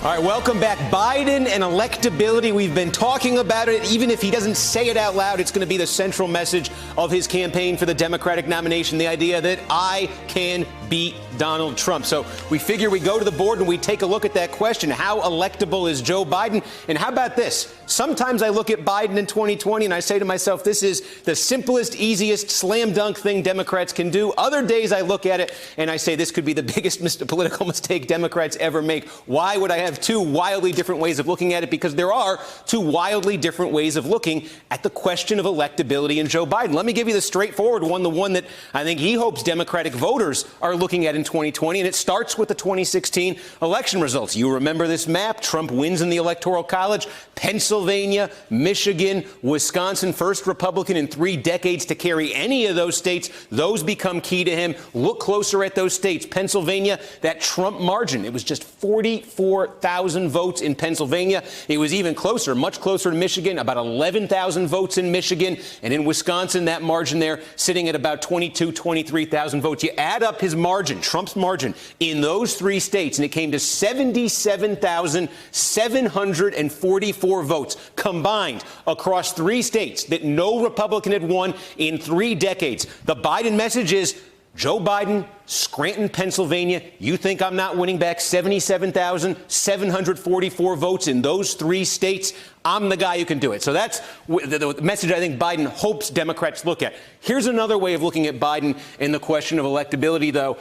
All right, welcome back. Biden and electability. We've been talking about it. Even if he doesn't say it out loud, it's going to be the central message of his campaign for the Democratic nomination, the idea that I can beat Donald Trump. So we figure we go to the board and we take a look at that question. How electable is Joe Biden? And how about this? Sometimes I look at Biden in 2020 and I say to myself, this is the simplest, easiest, slam dunk thing Democrats can do. Other days I look at it and I say this could be the biggest political mistake Democrats ever make. Why would I have two wildly different ways of looking at it? Because there are two wildly different ways of looking at the question of electability in Joe Biden. Let me give you the straightforward one, the one that I think he hopes Democratic voters are looking at in 2020, and it starts with the 2016 election results. You remember this map. Trump wins in the Electoral College. Pennsylvania, Michigan, Wisconsin, first Republican in 3 decades to carry any of those states. Those become key to him. Look closer at those states. Pennsylvania, that Trump margin, it was just 44,000 votes in Pennsylvania. It was even closer, much closer to Michigan, about 11,000 votes in Michigan. And in Wisconsin, that margin there sitting at about 23,000 votes. You add up his margin, Trump's margin, in those 3 states, and it came to 77,744 votes combined across 3 states that no Republican had won in 3 decades. The Biden message is, Joe Biden, Scranton, Pennsylvania, you think I'm not winning back 77,744 votes in those 3 states? I'm the guy who can do it. So that's the message I think Biden hopes Democrats look at. Here's another way of looking at Biden in the question of electability, though.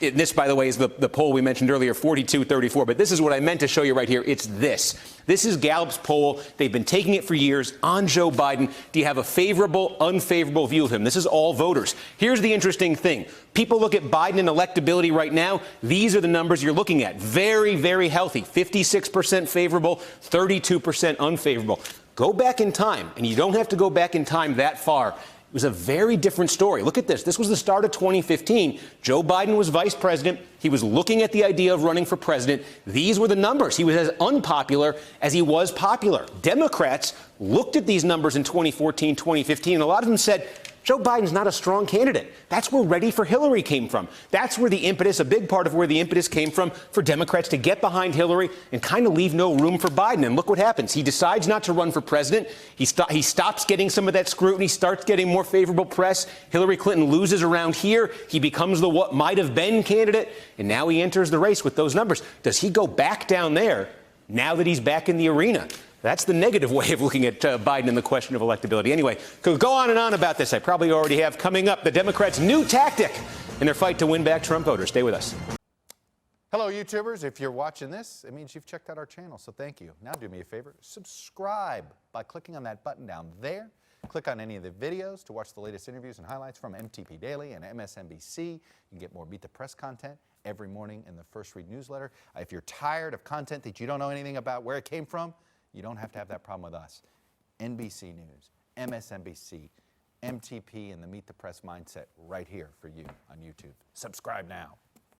This, by the way, is the poll we mentioned earlier, 42-34. But this is what I meant to show you right here. It's this. This is Gallup's poll. They've been taking it for years on Joe Biden. Do you have a favorable, unfavorable view of him? This is all voters. Here's the interesting thing. People look at Biden and electability right now. These are the numbers you're looking at. Very, very healthy. 56% favorable, 32% unfavorable. Go back in time, and you don't have to go back in time that far. It was a very different story. Look at this. This was the start of 2015. Joe Biden was vice president. He was looking at the idea of running for president. These were the numbers. He was as unpopular as he was popular. Democrats looked at these numbers in 2014, 2015, and a lot of them said, Joe Biden's not a strong candidate. That's where Ready for Hillary came from. That's where the impetus, a big part of where the impetus came from for Democrats to get behind Hillary and kind of leave no room for Biden. And look what happens. He decides not to run for president. He stops getting some of that scrutiny, starts getting more favorable press. Hillary Clinton loses around here. He becomes the what might have been candidate. And now he enters the race with those numbers. Does he go back down there now that he's back in the arena? That's the negative way of looking at Biden and the question of electability. Anyway, could go on and on about this. I probably already have. Coming up, the Democrats' new tactic in their fight to win back Trump voters. Stay with us. Hello, YouTubers. If you're watching this, it means you've checked out our channel, so thank you. Now do me a favor. Subscribe by clicking on that button down there. Click on any of the videos to watch the latest interviews and highlights from MTP Daily and MSNBC. You can get more Beat the Press content every morning in the First Read newsletter. If you're tired of content that you don't know anything about where it came from, you don't have to have that problem with us. NBC News, MSNBC, MTP, and the Meet the Press mindset right here for you on YouTube. Subscribe now.